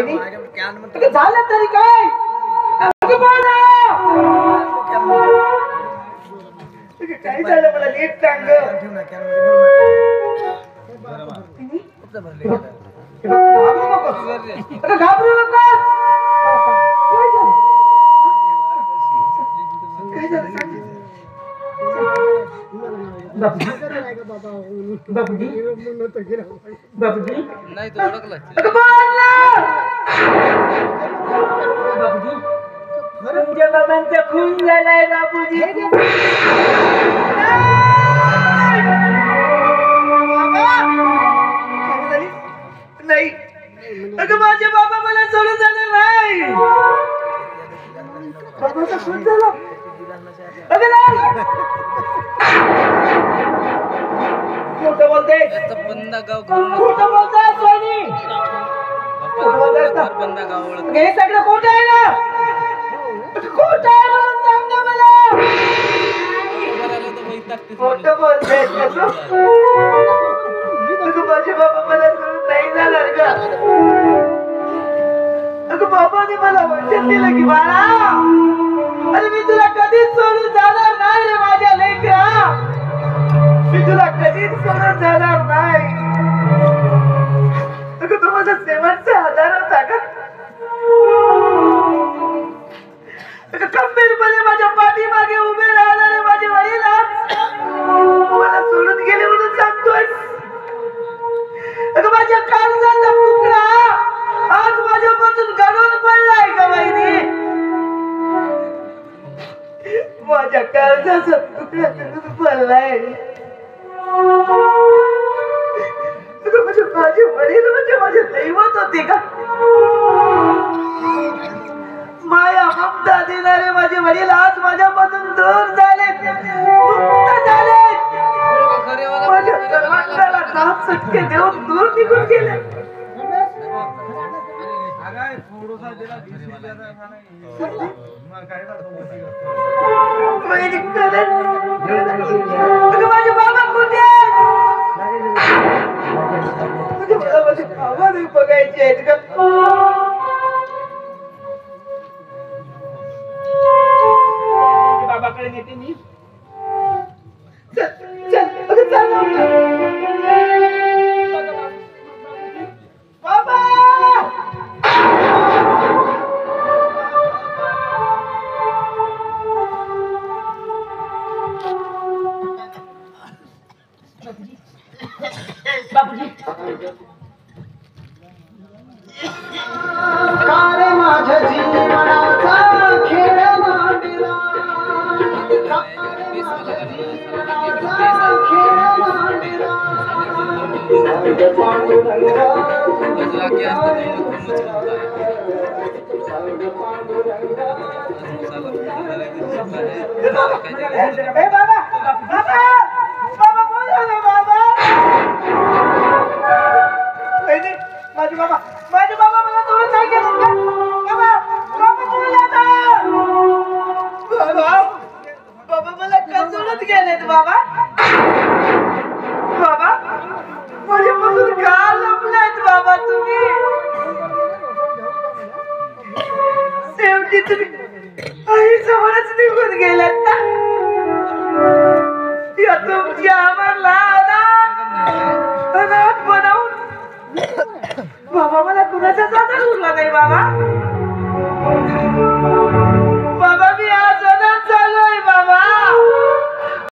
वहिनी झालं तरी काय काय झालं मला नीट सांग घाबरू नका काय झालं बाबूजी नाही तो ओळखला बाबूजी तुमच्या बाबांचा खून झालाय बाबूजी नाही अगं माझे बाबा मला सोडून जाणार नाही बाबाचा खून झाला अगं नाही खोटं बोलते बंदा गाव खोटं बोलताय सोनी बंदा गाव ओळख हे सगळं खोटं आहे ना खोटं आहे म्हणून सांग ना मला खोटं बोलते अगं माझे बाबा मला सोडून नाही जाणार का अगं बाबाने मला वचन दिलं की बाळा अरे मी तुला कधीच सोडून जाणार नाही रे माझ्या लेकरा मी तुला कधीच सोडून जाणार नाही अगं तू माझा शेवटचा आधार होता का अगं खंबीरपणे माझ्या पाठीमागे उभे राहणारे माझे वडील आज मला सोडून गेले म्हणून सांगतोय अगं माझ्या काळजाचा तुकडा आज माझ्यापासून गळून पडलाय का माहिती माझ्या काळजाचा तुकडा गळून पडलाय माझे वडील म्हणजे माझे दैवत होते का माया ममता देणारे माझे वडील आज माझ्यापासून दूर झाले मुक्त झाले माझ्या सर्वांगाला नाम सत्य देऊन दूर निघून गेले माझे बाबा कुठे आवाज बघायचे आहेत का बाबाकडे नेते मी बाबा बाबूजी कारे माझ्या जीवनाचा खेळ मांडला बाबा माझे बाबा मला सोडून नाही गेले बाबा मला का सोडून गेलेत बाबा बाबा माझ्यापासून का लपलात बाबा तुम्ही शेवटी तुम्ही आई जवळच निघून गेलात ना या तुमच्या आम्हाला अनाथ बनवून बाबा मला कुणाचा आधार उरला नाही बाबा